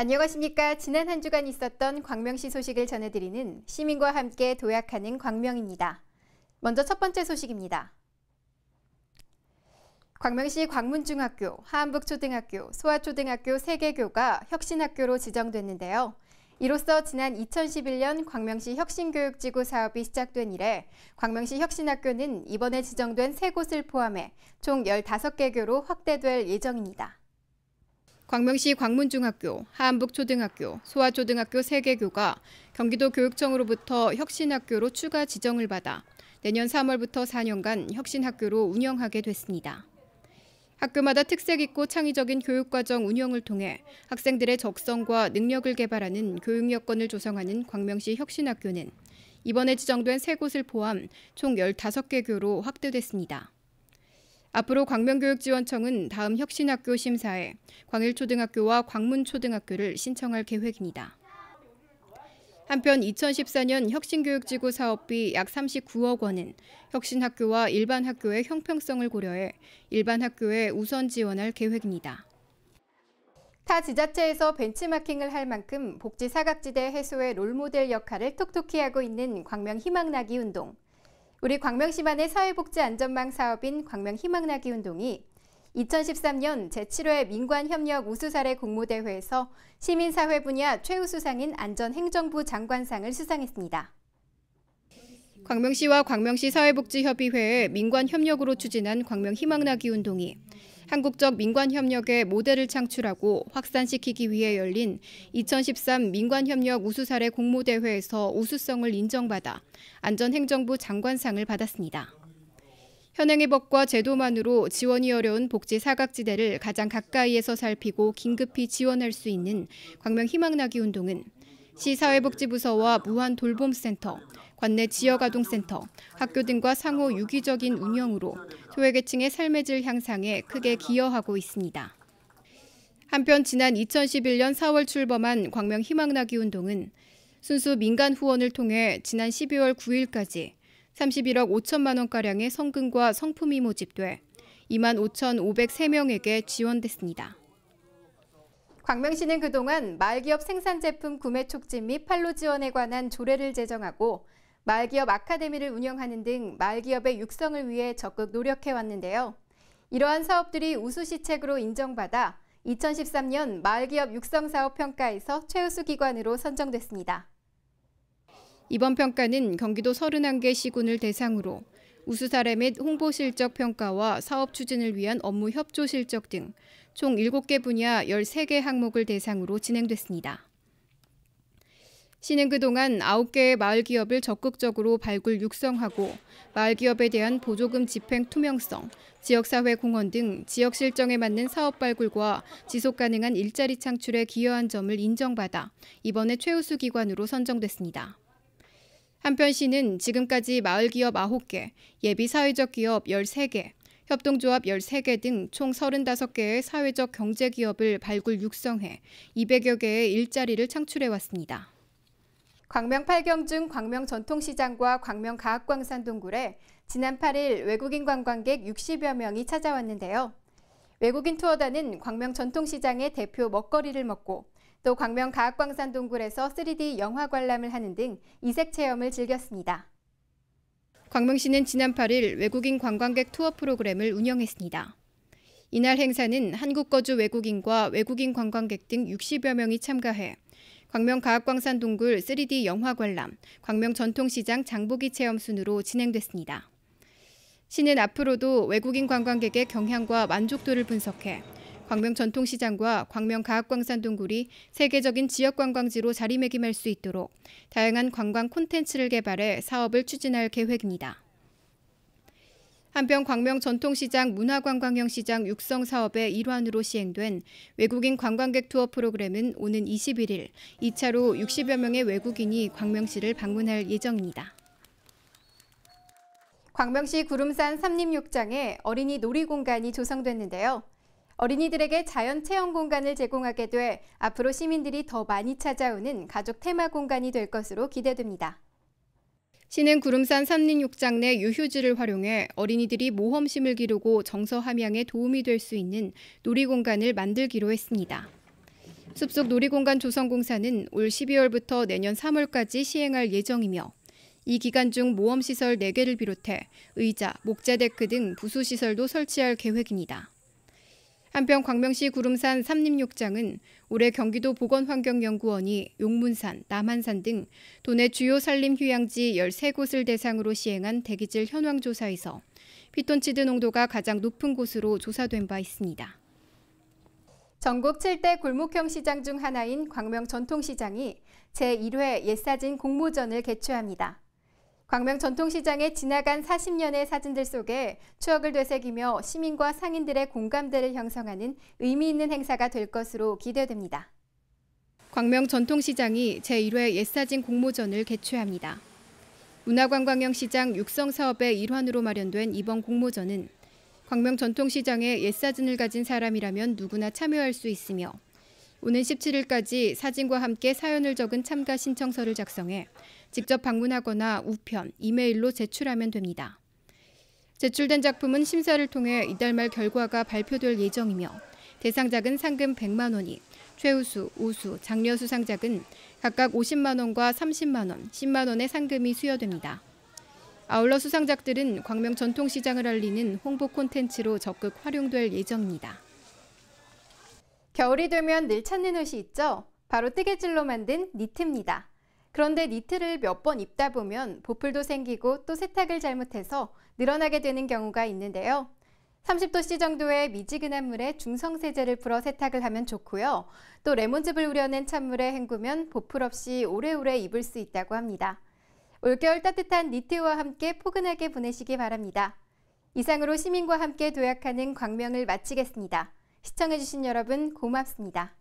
안녕하십니까. 지난 한 주간 있었던 광명시 소식을 전해드리는 시민과 함께 도약하는 광명입니다. 먼저 첫 번째 소식입니다. 광명시 광문중학교, 하안북초등학교, 소아초등학교 3개교가 혁신학교로 지정됐는데요. 이로써 지난 2011년 광명시 혁신교육지구 사업이 시작된 이래 광명시 혁신학교는 이번에 지정된 3곳을 포함해 총 15개 교로 확대될 예정입니다. 광명시 광문중학교, 하안북초등학교, 소아초등학교 3개 교가 경기도 교육청으로부터 혁신학교로 추가 지정을 받아 내년 3월부터 4년간 혁신학교로 운영하게 됐습니다. 학교마다 특색 있고 창의적인 교육과정 운영을 통해 학생들의 적성과 능력을 개발하는 교육 여건을 조성하는 광명시 혁신학교는 이번에 지정된 3곳을 포함 총 15개 교로 확대됐습니다. 앞으로 광명교육지원청은 다음 혁신학교 심사에 광일초등학교와 광문초등학교를 신청할 계획입니다. 한편 2014년 혁신교육지구 사업비 약 39억 원은 혁신학교와 일반 학교의 형평성을 고려해 일반 학교에 우선 지원할 계획입니다. 타 지자체에서 벤치마킹을 할 만큼 복지 사각지대 해소의 롤모델 역할을 톡톡히 하고 있는 광명 희망나기 운동. 우리 광명시만의 사회복지 안전망 사업인 광명 희망나기 운동이 2013년 제7회 민관협력 우수사례 공모대회에서 시민사회 분야 최우수상인 안전행정부 장관상을 수상했습니다. 광명시와 광명시 사회복지협의회의 민관협력으로 추진한 광명 희망나기 운동이 한국적 민관협력의 모델을 창출하고 확산시키기 위해 열린 2013 민관협력 우수사례 공모대회에서 우수성을 인정받아 안전행정부 장관상을 받았습니다. 현행의 법과 제도만으로 지원이 어려운 복지 사각지대를 가장 가까이에서 살피고 긴급히 지원할 수 있는 광명 희망나기 운동은 시사회복지부서와 무한돌봄센터, 관내 지역아동센터, 학교 등과 상호 유기적인 운영으로 소외계층의 삶의 질 향상에 크게 기여하고 있습니다. 한편 지난 2011년 4월 출범한 광명 희망나기 운동은 순수 민간 후원을 통해 지난 12월 9일까지 31억 5천만 원가량의 성금과 성품이 모집돼 25,503명에게 지원됐습니다. 광명시는 그동안 마을기업 생산제품 구매 촉진 및 판로 지원에 관한 조례를 제정하고 마을기업 아카데미를 운영하는 등 마을기업의 육성을 위해 적극 노력해왔는데요. 이러한 사업들이 우수시책으로 인정받아 2013년 마을기업 육성사업 평가에서 최우수 기관으로 선정됐습니다. 이번 평가는 경기도 31개 시군을 대상으로 우수 사례 및 홍보 실적 평가와 사업 추진을 위한 업무 협조 실적 등 총 7개 분야 13개 항목을 대상으로 진행됐습니다. 시는 그동안 9개의 마을 기업을 적극적으로 발굴 육성하고 마을 기업에 대한 보조금 집행 투명성, 지역사회 공헌 등 지역 실정에 맞는 사업 발굴과 지속 가능한 일자리 창출에 기여한 점을 인정받아 이번에 최우수 기관으로 선정됐습니다. 한편 시는 지금까지 마을기업 9개, 예비 사회적 기업 13개, 협동조합 13개 등 총 35개의 사회적 경제기업을 발굴 육성해 200여 개의 일자리를 창출해왔습니다. 광명 8경중 광명전통시장과 광명가학광산동굴에 지난 8일 외국인 관광객 60여 명이 찾아왔는데요. 외국인 투어단은 광명전통시장의 대표 먹거리를 먹고 또 광명가학광산동굴에서 3D 영화 관람을 하는 등 이색 체험을 즐겼습니다. 광명시는 지난 8일 외국인 관광객 투어 프로그램을 운영했습니다. 이날 행사는 한국 거주 외국인과 외국인 관광객 등 60여 명이 참가해 광명가학광산동굴 3D 영화 관람, 광명전통시장 장보기 체험 순으로 진행됐습니다. 시는 앞으로도 외국인 관광객의 경향과 만족도를 분석해 광명전통시장과 광명가학광산동굴이 세계적인 지역관광지로 자리매김할 수 있도록 다양한 관광 콘텐츠를 개발해 사업을 추진할 계획입니다. 한편 광명전통시장 문화관광형 시장 육성 사업의 일환으로 시행된 외국인 관광객 투어 프로그램은 오는 21일 2차로 60여 명의 외국인이 광명시를 방문할 예정입니다. 광명시 구름산 삼림욕장에 어린이 놀이공간이 조성됐는데요. 어린이들에게 자연 체험 공간을 제공하게 돼 앞으로 시민들이 더 많이 찾아오는 가족 테마 공간이 될 것으로 기대됩니다. 시는 구름산 삼림욕장 내 유휴지를 활용해 어린이들이 모험심을 기르고 정서 함양에 도움이 될 수 있는 놀이공간을 만들기로 했습니다. 숲속 놀이공간 조성공사는 올 12월부터 내년 3월까지 시행할 예정이며 이 기간 중 모험시설 4개를 비롯해 의자, 목자데크 등 부수시설도 설치할 계획입니다. 한편 광명시 구름산 삼림욕장은 올해 경기도 보건환경연구원이 용문산, 남한산 등 도내 주요 산림 휴양지 13곳을 대상으로 시행한 대기질 현황조사에서 피톤치드 농도가 가장 높은 곳으로 조사된 바 있습니다. 전국 7대 골목형 시장 중 하나인 광명 전통시장이 제1회 옛사진 공모전을 개최합니다. 광명 전통시장의 지나간 40년의 사진들 속에 추억을 되새기며 시민과 상인들의 공감대를 형성하는 의미 있는 행사가 될 것으로 기대됩니다. 광명 전통시장이 제1회 옛사진 공모전을 개최합니다. 문화관광형 시장 육성 사업의 일환으로 마련된 이번 공모전은 광명 전통시장에 옛사진을 가진 사람이라면 누구나 참여할 수 있으며 오는 17일까지 사진과 함께 사연을 적은 참가 신청서를 작성해 직접 방문하거나 우편, 이메일로 제출하면 됩니다. 제출된 작품은 심사를 통해 이달 말 결과가 발표될 예정이며 대상작은 상금 100만 원이, 최우수, 우수, 장려 수상작은 각각 50만 원과 30만 원, 10만 원의 상금이 수여됩니다. 아울러 수상작들은 광명 전통시장을 알리는 홍보 콘텐츠로 적극 활용될 예정입니다. 겨울이 되면 늘 찾는 옷이 있죠? 바로 뜨개질로 만든 니트입니다. 그런데 니트를 몇 번 입다 보면 보풀도 생기고 또 세탁을 잘못해서 늘어나게 되는 경우가 있는데요. 30도씨 정도의 미지근한 물에 중성세제를 풀어 세탁을 하면 좋고요. 또 레몬즙을 우려낸 찬물에 헹구면 보풀 없이 오래오래 입을 수 있다고 합니다. 올겨울 따뜻한 니트와 함께 포근하게 보내시기 바랍니다. 이상으로 시민과 함께 도약하는 광명을 마치겠습니다. 시청해주신 여러분 고맙습니다.